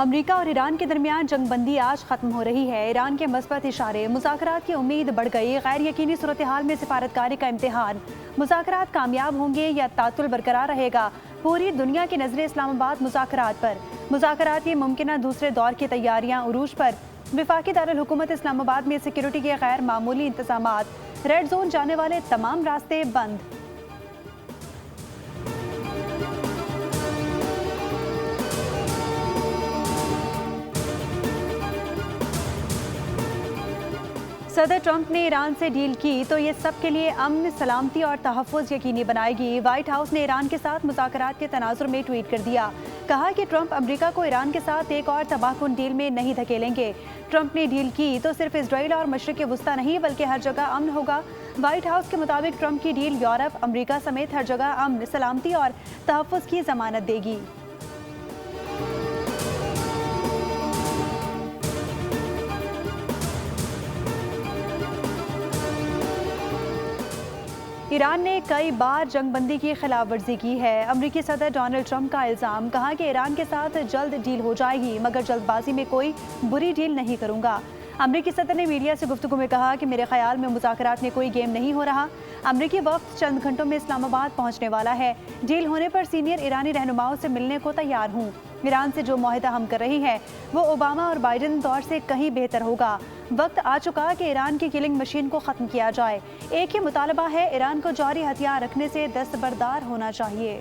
امریکہ اور ایران کے درمیان جنگ بندی آج ختم ہو رہی ہے۔ ایران کے مثبت اشارے، مذاکرات کی امید بڑھ گئی۔ غیر یقینی صورتحال میں سفارتکاری کا امتحان، مذاکرات کامیاب ہوں گے یا تعطل برقرار رہے گا؟ پوری دنیا کی نظریں اسلام آباد مذاکرات پر۔ مذاکرات کی ممکنہ دوسرے دور کی تیاریاں عروج پر۔ وفاقی دارالحکومت اسلام آباد میں سیکیورٹی کے غیر معمولی انتظامات، ریڈ زون جانے والے تمام راستے بند۔ صدر ٹرمپ نے ایران سے ڈیل کی تو یہ سب کے لیے امن، سلامتی اور تحفظ یقینی بنائے گی۔ وائٹ ہاؤس نے ایران کے ساتھ مذاکرات کے تناظر میں ٹویٹ کر دیا، کہا کہ ٹرمپ امریکہ کو ایران کے ساتھ ایک اور تباہ کن ڈیل میں نہیں دھکیلیں گے۔ ٹرمپ نے ڈیل کی تو صرف اسرائیل اور مشرق وسطی نہیں بلکہ ہر جگہ امن ہوگا۔ وائٹ ہاؤس کے مطابق ٹرمپ کی ڈیل یورپ، امریکہ سمیت ہر جگہ امن، سلامتی اور تحفظ کی ضمانت دے گی۔ ایران نے کئی بار جنگ بندی کی خلاف ورزی کی ہے۔ امریکی صدر ڈونلڈ ٹرمپ کا الزام، کہا کہ ایران کے ساتھ جلد ڈیل ہو جائے گی مگر جلد بازی میں کوئی بری ڈیل نہیں کروں گا۔ امریکی صدر نے میڈیا سے گفتگو میں کہا کہ میرے خیال میں مذاکرات میں کوئی گیم نہیں ہو رہا۔ امریکی وفد چند گھنٹوں میں اسلام آباد پہنچنے والا ہے۔ ڈیل ہونے پر سینئر ایرانی رہنماؤں سے ملنے کو تیار ہوں۔ ایران سے جو معاہدہ ہم کر رہی ہیں وہ اوباما اور بائیڈن دور سے کہیں بہتر ہوگا۔ وقت آ چکا کہ ایران کی کلنگ مشین کو ختم کیا جائے۔ ایک ہی مطالبہ ہے، ایران کو جوہری ہتھیار رکھنے سے دستبردار ہونا چاہیے۔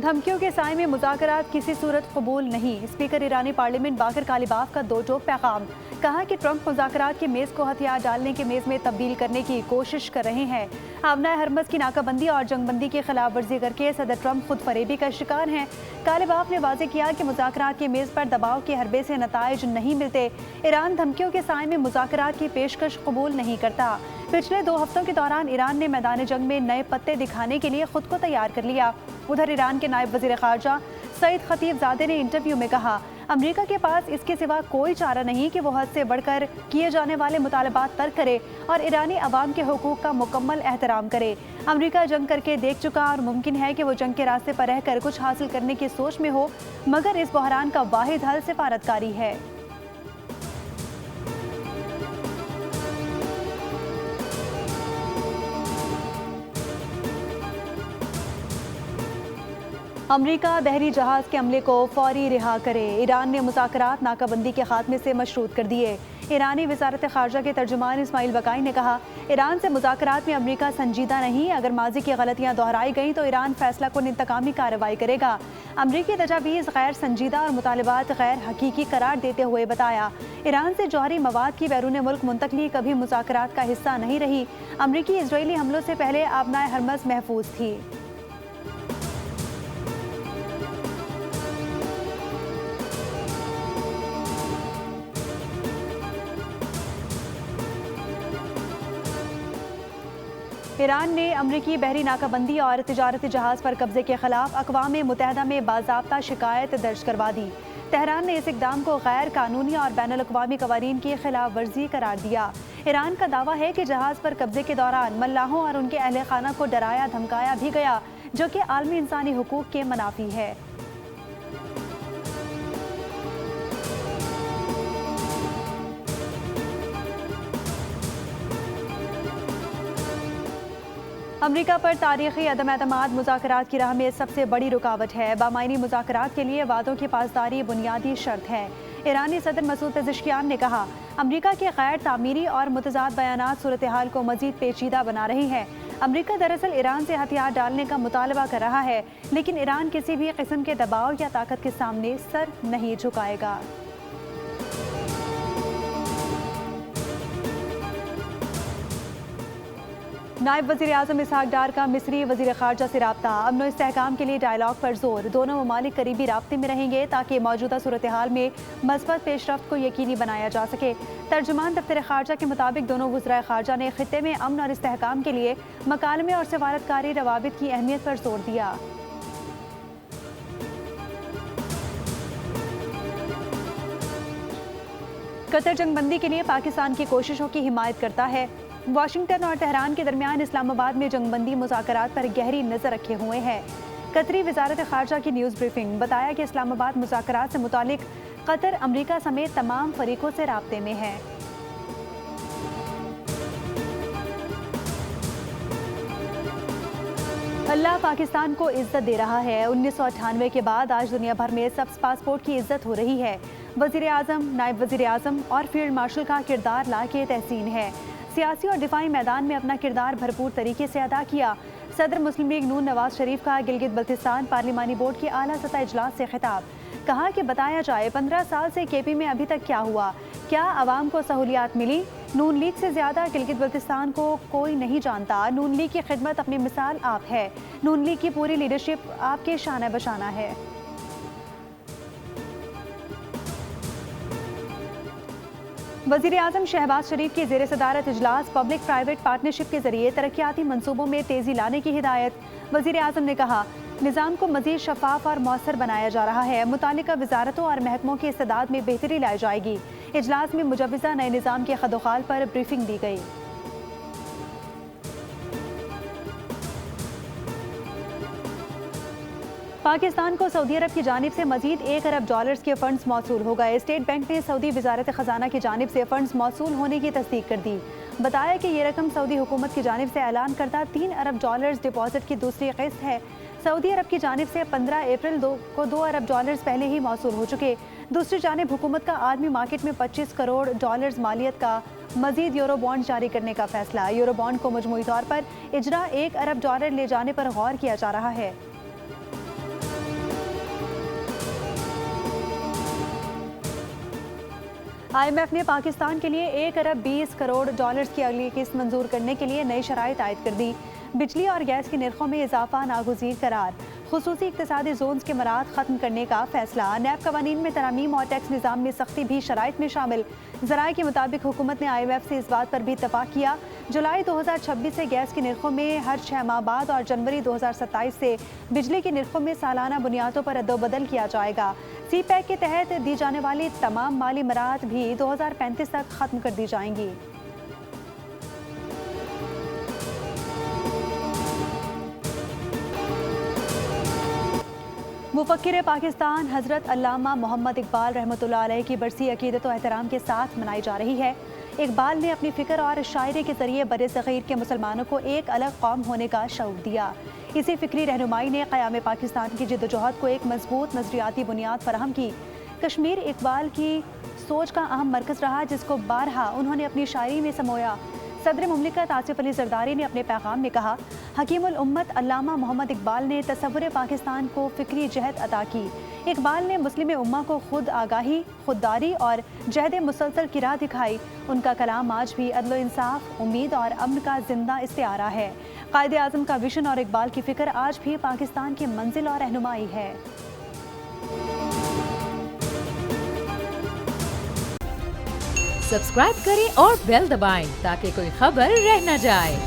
دھمکیوں کے سائے میں مذاکرات کسی صورت قبول نہیں۔ اسپیکر ایرانی پارلیمنٹ باقر کالیباف کا دو ٹوک پیغام، کہا کہ ٹرمپ مذاکرات کی میز کو ہتھیار ڈالنے کے میز میں تبدیل کرنے کی کوشش کر رہے ہیں۔ آبنائے ہرمز کی ناکہ بندی اور جنگ بندی کی خلاف ورزی کر کے صدر ٹرمپ خود فریبی کا شکار ہیں۔ کالیباف نے واضح کیا کہ مذاکرات کی میز پر دباؤ کے حربے سے نتائج نہیں ملتے۔ ایران دھمکیوں کے سائے میں مذاکرات کی پیشکش قبول نہیں کرتا۔ پچھلے 2 ہفتوں کے دوران ایران نے میدان جنگ میں نئے پتے دکھانے کے لیے خود کو تیار کر لیا۔ ادھر ایران کے نائب وزیر خارجہ سعید خطیب زادے نے انٹرویو میں کہا، امریکہ کے پاس اس کے سوا کوئی چارہ نہیں کہ وہ حد سے بڑھ کر کیے جانے والے مطالبات ترک کرے اور ایرانی عوام کے حقوق کا مکمل احترام کرے۔ امریکہ جنگ کر کے دیکھ چکا اور ممکن ہے کہ وہ جنگ کے راستے پر رہ کر کچھ حاصل کرنے کی سوچ میں ہو، مگر اس بحران کا واحد حل سفارتکاری ہے۔ امریکہ بحری جہاز کے عملے کو فوری رہا کرے۔ ایران نے مذاکرات ناکہ بندی کے خاتمے سے مشروط کر دیے۔ ایرانی وزارت خارجہ کے ترجمان اسماعیل بقائی نے کہا، ایران سے مذاکرات میں امریکہ سنجیدہ نہیں۔ اگر ماضی کی غلطیاں دہرائی گئیں تو ایران فیصلہ کن انتقامی کارروائی کرے گا۔ امریکی تجاویز غیر سنجیدہ اور مطالبات غیر حقیقی قرار دیتے ہوئے بتایا، ایران سے جوہری مواد کی بیرون ملک منتقلی کبھی مذاکرات کا حصہ نہیں رہی۔ امریکی اسرائیلی حملوں سے پہلے آبنائے ہرمز محفوظ تھی۔ ایران نے امریکی بحری ناکہ بندی اور تجارتی جہاز پر قبضے کے خلاف اقوام متحدہ میں باضابطہ شکایت درج کروا دی۔ تہران نے اس اقدام کو غیر قانونی اور بین الاقوامی قوانین کی خلاف ورزی قرار دیا۔ ایران کا دعویٰ ہے کہ جہاز پر قبضے کے دوران ملاحوں اور ان کے اہل خانہ کو ڈرایا دھمکایا بھی گیا، جو کہ عالمی انسانی حقوق کے منافی ہے۔ امریکہ پر تاریخی عدم اعتماد مذاکرات کی راہ میں سب سے بڑی رکاوٹ ہے۔ بامعنی مذاکرات کے لیے وعدوں کی پاسداری بنیادی شرط ہے۔ ایرانی صدر مسعود پزشکیان نے کہا، امریکہ کے غیر تعمیری اور متضاد بیانات صورتحال کو مزید پیچیدہ بنا رہی ہیں۔ امریکہ دراصل ایران سے ہتھیار ڈالنے کا مطالبہ کر رہا ہے، لیکن ایران کسی بھی قسم کے دباؤ یا طاقت کے سامنے سر نہیں جھکائے گا۔ نائب وزیر اعظم اسحاق ڈار کا مصری وزیر خارجہ سے رابطہ، امن و استحکام کے لیے ڈائیلاگ پر زور۔ دونوں ممالک قریبی رابطے میں رہیں گے تاکہ موجودہ صورتحال میں مثبت پیش رفت کو یقینی بنایا جا سکے۔ ترجمان دفتر خارجہ کے مطابق دونوں وزرائے خارجہ نے خطے میں امن اور استحکام کے لیے مکالمے اور سفارتکاری روابط کی اہمیت پر زور دیا۔ قطر جنگ بندی کے لیے پاکستان کی کوششوں کی حمایت کرتا ہے۔ واشنگٹن اور تہران کے درمیان اسلام آباد میں جنگ بندی مذاکرات پر گہری نظر رکھے ہوئے ہے۔ قطری وزارت خارجہ کی نیوز بریفنگ بتایا کہ اسلام آباد مذاکرات سے متعلق قطر، امریکہ سمیت تمام فریقوں سے رابطے میں ہے۔ اللہ پاکستان کو عزت دے رہا ہے۔ 1998 کے بعد آج دنیا بھر میں سبز پاسپورٹ کی عزت ہو رہی ہے۔ وزیر اعظم، نائب وزیر اعظم اور فیلڈ مارشل کا کردار لائق تحسین ہے۔ سیاسی اور دفاعی میدان میں اپنا کردار بھرپور طریقے سے ادا کیا۔ صدر مسلم لیگ نون نواز شریف کا گلگت بلتستان پارلیمانی بورڈ کی اعلیٰ سطح اجلاس سے خطاب۔ کہا کہ بتایا جائے 15 سال سے کے پی میں ابھی تک کیا ہوا، کیا عوام کو سہولیات ملی؟ نون لیگ سے زیادہ گلگت بلتستان کو کوئی نہیں جانتا۔ نون لیگ کی خدمت اپنی مثال آپ ہے۔ نون لیگ کی پوری لیڈرشپ آپ کے شانہ بشانہ ہے۔ وزیر اعظم شہباز شریف کی زیر صدارت اجلاس، پبلک پرائیویٹ پارٹنرشپ کے ذریعے ترقیاتی منصوبوں میں تیزی لانے کی ہدایت۔ وزیر اعظم نے کہا، نظام کو مزید شفاف اور مؤثر بنایا جا رہا ہے۔ متعلقہ وزارتوں اور محکموں کی استعداد میں بہتری لائی جائے گی۔ اجلاس میں مجوزہ نئے نظام کے خد و خال پر بریفنگ دی گئی۔ پاکستان کو سعودی عرب کی جانب سے مزید $1 ارب کے فنڈز موصول ہو گئے۔ اسٹیٹ بینک نے سعودی وزارت خزانہ کی جانب سے فنڈز موصول ہونے کی تصدیق کر دی۔ بتایا کہ یہ رقم سعودی حکومت کی جانب سے اعلان کردہ $3 ارب ڈپازٹ کی دوسری قسط ہے۔ سعودی عرب کی جانب سے 15 اپریل کو $2 ارب پہلے ہی موصول ہو چکے۔ دوسری جانب حکومت کا عالمی مارکیٹ میں $25 کروڑ مالیت کا مزید یورو بانڈ جاری کرنے کا فیصلہ۔ یورو بانڈ کو مجموعی طور پر اجرا $1 ارب لے جانے پر غور کیا جا رہا ہے۔ آئی ایم ایف نے پاکستان کے لیے $1 ارب کی اگلی قسط منظور کرنے کے لیے نئی شرائط عائد کر دی۔ بجلی اور گیس کی نرخوں میں اضافہ ناگزیر قرار۔ خصوصی اقتصادی زونز کے مراحت ختم کرنے کا فیصلہ۔ نیب قوانین میں ترامیم اور ٹیکس نظام میں سختی بھی شرائط میں شامل۔ ذرائع کے مطابق حکومت نے آئی ایم ایف سے اس بات پر بھی اتفاق کیا، جولائی 2026 سے گیس کی نرخوں میں ہر 6 ماہ بعد اور جنوری 2027 سے بجلی کی نرخوں میں سالانہ بنیادوں پر رد و بدل کیا جائے گا۔ سی پیک کے تحت دی جانے والی تمام مالی مراحت بھی 2035 تک ختم کر دی جائیں گی۔ مفکر پاکستان حضرت علامہ محمد اقبال رحمۃ اللہ علیہ کی برسی عقیدت و احترام کے ساتھ منائی جا رہی ہے۔ اقبال نے اپنی فکر اور شاعری کے ذریعے بر صغیر کے مسلمانوں کو ایک الگ قوم ہونے کا شعور دیا۔ اسی فکری رہنمائی نے قیام پاکستان کی جدوجہد کو ایک مضبوط نظریاتی بنیاد فراہم کی۔ کشمیر اقبال کی سوچ کا اہم مرکز رہا، جس کو بارہا انہوں نے اپنی شاعری میں سمویا۔ صدر مملکت آصف علی زرداری نے اپنے پیغام میں کہا، حکیم الامت علامہ محمد اقبال نے تصور پاکستان کو فکری جہت عطا کی۔ اقبال نے مسلم امہ کو خود آگاہی، خودداری اور جہد مسلسل کی راہ دکھائی۔ ان کا کلام آج بھی عدل و انصاف، امید اور امن کا زندہ استعارہ ہے۔ قائد اعظم کا ویژن اور اقبال کی فکر آج بھی پاکستان کی منزل اور رہنمائی ہے۔ سبسکرائب کریں اور بیل دبائیں تاکہ کوئی خبر رہ نہ جائے۔